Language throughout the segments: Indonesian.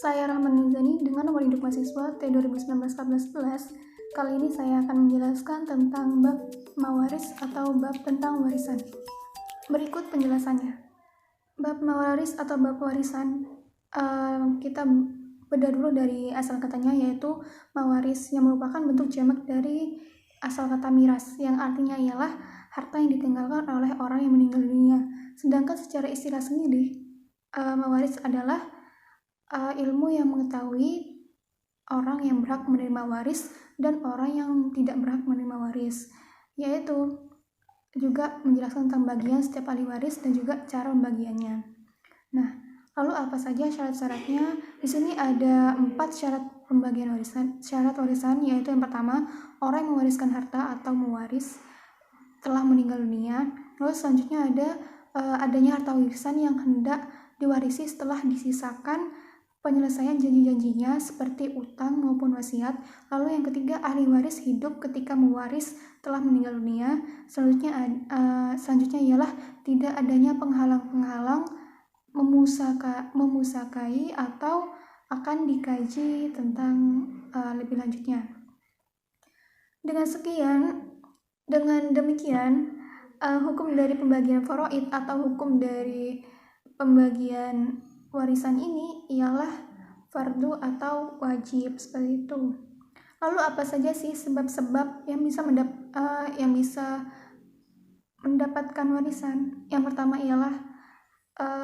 Saya Rahman Nizani dengan nomor induk mahasiswa T2019-1411. Kali ini saya akan menjelaskan tentang bab mawaris atau bab tentang warisan. Berikut penjelasannya. Bab mawaris atau bab warisan, kita bedah dulu dari asal katanya, yaitu mawaris, yang merupakan bentuk jamak dari asal kata miras, yang artinya ialah harta yang ditinggalkan oleh orang yang meninggal dunia. Sedangkan secara istilah sendiri, mawaris adalah ilmu yang mengetahui orang yang berhak menerima waris dan orang yang tidak berhak menerima waris, yaitu juga menjelaskan tentang bagian setiap ahli waris dan juga cara pembagiannya. Nah, lalu apa saja syarat-syaratnya? Di sini ada 4 syarat pembagian warisan. Syarat warisan yaitu yang pertama, orang yang mewariskan harta atau mewaris telah meninggal dunia. Lalu selanjutnya ada adanya harta warisan yang hendak diwarisi setelah disisakan penyelesaian janji-janjinya seperti utang maupun wasiat. Lalu yang ketiga, ahli waris hidup ketika mewaris telah meninggal dunia. Selanjutnya ialah tidak adanya penghalang-penghalang memusakai atau akan dikaji tentang lebih lanjutnya. Dengan demikian, hukum dari pembagian faraid atau hukum dari pembagian warisan ini ialah fardu atau wajib, seperti itu. Lalu apa saja sih sebab-sebab yang bisa mendapatkan warisan? Yang pertama ialah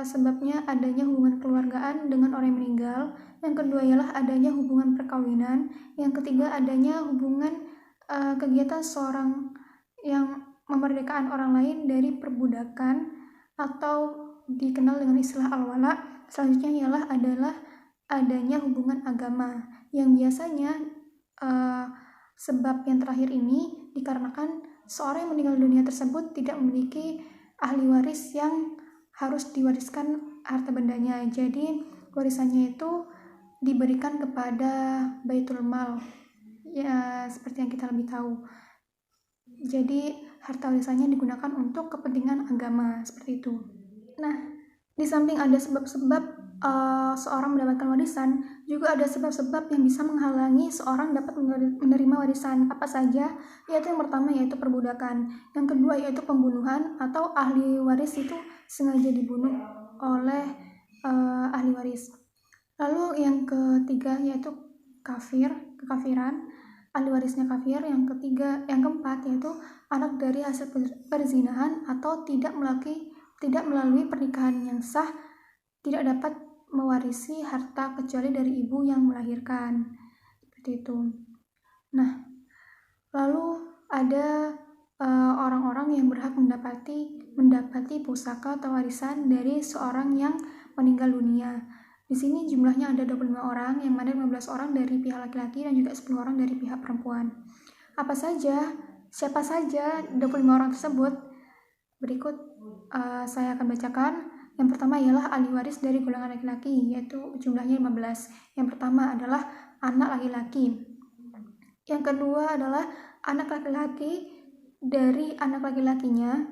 sebabnya adanya hubungan keluargaan dengan orang yang meninggal. Yang kedua ialah adanya hubungan perkawinan. Yang ketiga adanya hubungan kegiatan seorang yang memerdekakan orang lain dari perbudakan atau dikenal dengan istilah al-wala. Selanjutnya adalah adanya hubungan agama, yang biasanya sebab yang terakhir ini dikarenakan seorang yang meninggal dunia tersebut tidak memiliki ahli waris yang harus diwariskan harta bendanya. Jadi warisannya itu diberikan kepada Baitul Mal, ya seperti yang kita lebih tahu. Jadi harta warisannya digunakan untuk kepentingan agama, seperti itu. Nah, di samping ada sebab-sebab seorang mendapatkan warisan, juga ada sebab-sebab yang bisa menghalangi seorang dapat menerima warisan. Apa saja? Yaitu yang pertama yaitu perbudakan, yang kedua yaitu pembunuhan atau ahli waris itu sengaja dibunuh oleh ahli waris. Lalu yang ketiga yaitu kekafiran, ahli warisnya kafir. Yang keempat yaitu anak dari hasil perzinahan atau tidak melalui pernikahan yang sah, tidak dapat mewarisi harta kecuali dari ibu yang melahirkan, seperti itu. Nah, lalu ada orang-orang yang berhak mendapati pusaka atau warisan dari seorang yang meninggal dunia. Di sini jumlahnya ada 25 orang, yang mana 15 orang dari pihak laki-laki dan juga 10 orang dari pihak perempuan. Siapa saja 25 orang tersebut? Berikut saya akan bacakan. Yang pertama ialah ahli waris dari golongan laki-laki, yaitu jumlahnya 15. Yang pertama adalah anak laki-laki. Yang kedua adalah anak laki-laki dari anak laki-lakinya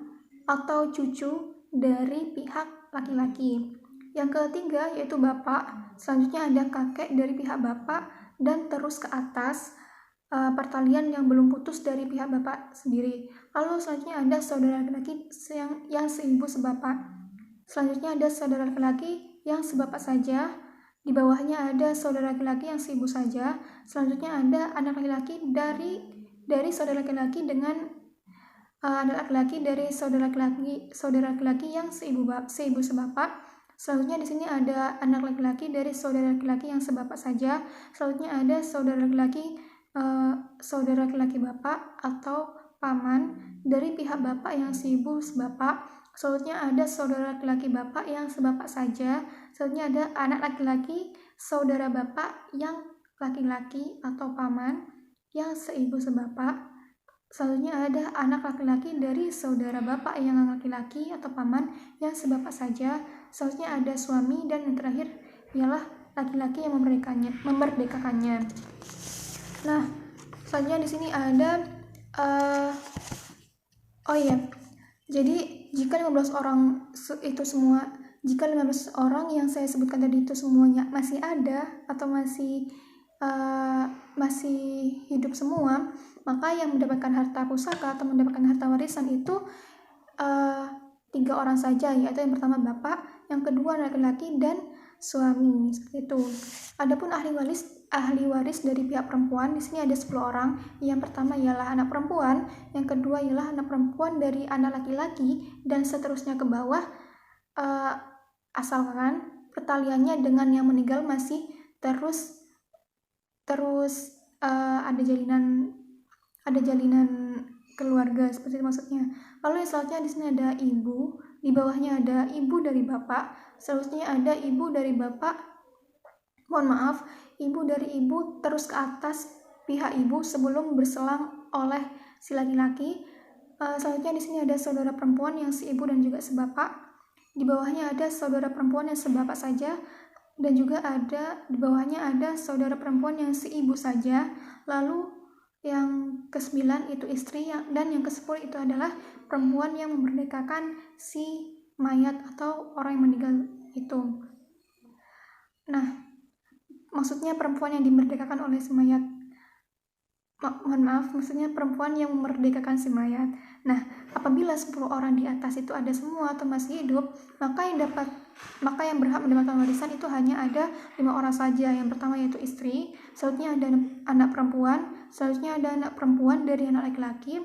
atau cucu dari pihak laki-laki. Yang ketiga yaitu bapak. Selanjutnya ada kakek dari pihak bapak dan terus ke atas, pertalian yang belum putus dari pihak bapak sendiri. Lalu selanjutnya ada saudara laki-laki yang seibu sebapak. Selanjutnya ada saudara laki-laki yang sebapak saja. Di bawahnya ada saudara laki-laki yang seibu saja. Selanjutnya ada anak laki-laki dari saudara laki-laki dengan anak laki-laki dari saudara laki-laki yang seibu sebapak. Selanjutnya di sini ada anak laki-laki dari saudara laki-laki yang sebapak saja. Selanjutnya ada saudara laki-laki bapak atau paman dari pihak bapak yang seibu sebapak. Selanjutnya ada saudara laki-laki bapak yang sebapak saja. Selanjutnya ada anak laki-laki saudara bapak yang laki-laki atau paman yang seibu sebapak. Selanjutnya ada anak laki-laki dari saudara bapak yang laki-laki atau paman yang sebapak saja. Selanjutnya ada suami, dan yang terakhir ialah laki-laki yang memerdekakannya. Nah, selanjutnya di sini ada jadi jika 15 orang itu semua jika 15 orang yang saya sebutkan tadi itu semuanya masih ada atau masih hidup semua, maka yang mendapatkan harta pusaka atau mendapatkan harta warisan itu 3 orang saja, yaitu yang pertama bapak, yang kedua laki-laki, dan suami, seperti itu. Adapun ahli waris dari pihak perempuan di sini ada 10 orang. Yang pertama ialah anak perempuan, yang kedua ialah anak perempuan dari anak laki-laki, dan seterusnya ke bawah, asalkan pertaliannya dengan yang meninggal masih terus ada jalinan keluarga, seperti itu maksudnya. Lalu yang selanjutnya di sini ada ibu, di bawahnya ada ibu dari bapak, selanjutnya ada ibu dari bapak, ibu dari ibu terus ke atas pihak ibu sebelum berselang oleh si laki-laki. Selanjutnya di sini ada saudara perempuan yang seibu dan juga sebapak. Di bawahnya ada saudara perempuan yang sebapak saja, dan juga di bawahnya ada saudara perempuan yang seibu saja. Lalu yang ke-9 itu istri, dan yang ke-10 itu adalah perempuan yang memerdekakan si mayat atau orang yang meninggal itu. Nah, maksudnya perempuan yang dimerdekakan oleh si mayat. Maksudnya perempuan yang memerdekakan si mayat. Nah, apabila 10 orang di atas itu ada semua atau masih hidup, maka yang berhak mendapatkan warisan itu hanya ada 5 orang saja. Yang pertama yaitu istri, selanjutnya ada anak perempuan, selanjutnya ada anak perempuan dari anak laki-laki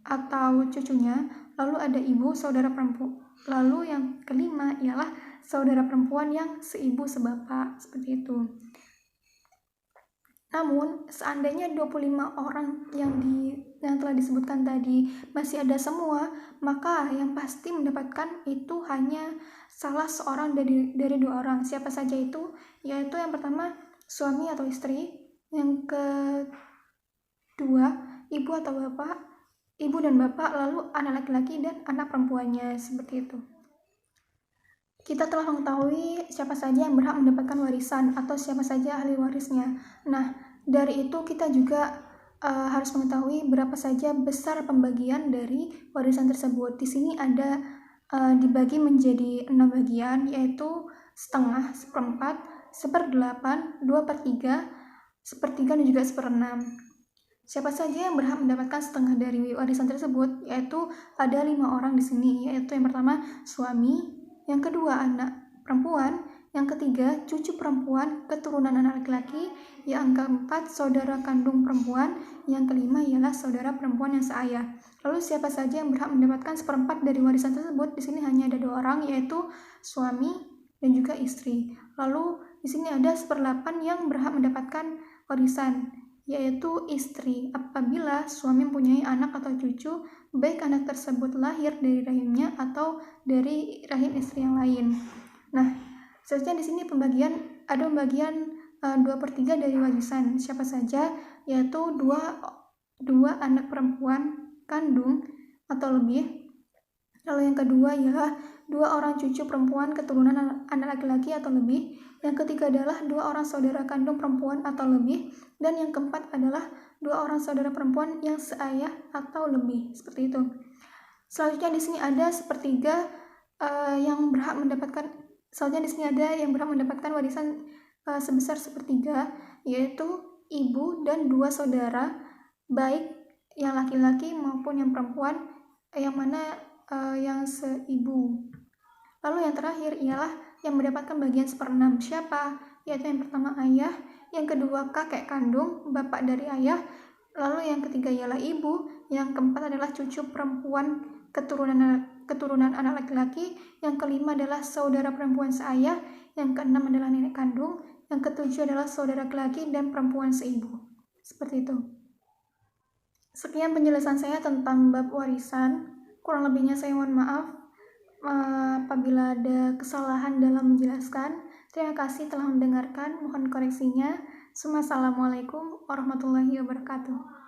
atau cucunya, lalu ada ibu, saudara perempuan, lalu yang kelima ialah saudara perempuan yang seibu sebapak, seperti itu. Namun, seandainya 25 orang yang telah disebutkan tadi masih ada semua, maka yang pasti mendapatkan itu hanya salah seorang dari 2 orang. Siapa saja itu? Yaitu yang pertama suami atau istri, yang kedua ibu atau bapak, ibu dan bapak, lalu anak laki-laki dan anak perempuannya, seperti itu. Kita telah mengetahui siapa saja yang berhak mendapatkan warisan atau siapa saja ahli warisnya. Nah, dari itu kita juga harus mengetahui berapa saja besar pembagian dari warisan tersebut. Di sini ada dibagi menjadi 6 bagian, yaitu setengah, seperempat, 1/8, 2/3, 1/3, dan juga 1/6. Siapa saja yang berhak mendapatkan setengah dari warisan tersebut? Yaitu ada 5 orang di sini, yaitu yang pertama suami, yang kedua anak perempuan, yang ketiga cucu perempuan keturunan anak laki-laki, yang keempat saudara kandung perempuan, yang kelima ialah saudara perempuan yang seayah. Lalu siapa saja yang berhak mendapatkan 1/4 dari warisan tersebut? Di sini hanya ada 2 orang, yaitu suami dan juga istri. Lalu di sini ada 1/8 yang berhak mendapatkan warisan, yaitu istri. Apabila suami mempunyai anak atau cucu, baik anak tersebut lahir dari rahimnya atau dari rahim istri yang lain. Nah, selanjutnya di sini ada pembagian 2/3 dari warisan. Siapa saja? Yaitu dua anak perempuan kandung atau lebih. Lalu yang kedua ialah 2 orang cucu perempuan keturunan anak laki-laki atau lebih. Yang ketiga adalah 2 orang saudara kandung perempuan atau lebih. Dan yang keempat adalah 2 orang saudara perempuan yang seayah atau lebih, seperti itu. Selanjutnya di sini ada 1/3 yang berhak mendapatkan. Selanjutnya di sini ada yang berhak mendapatkan warisan sebesar 1/3, yaitu ibu dan 2 saudara, baik yang laki-laki maupun yang perempuan, yang mana yang seibu. Lalu yang terakhir ialah yang mendapatkan bagian 1/6. Siapa? Yaitu yang pertama ayah, yang kedua kakek kandung, bapak dari ayah, lalu yang ketiga ialah ibu, yang keempat adalah cucu perempuan keturunan anak laki-laki, yang kelima adalah saudara perempuan seayah, yang keenam adalah nenek kandung, yang ketujuh adalah saudara laki-laki dan perempuan seibu. Seperti itu. Sekian penjelasan saya tentang bab warisan. Kurang lebihnya saya mohon maaf apabila ada kesalahan dalam menjelaskan. Terima kasih telah mendengarkan, mohon koreksinya. Assalamualaikum warahmatullahi wabarakatuh.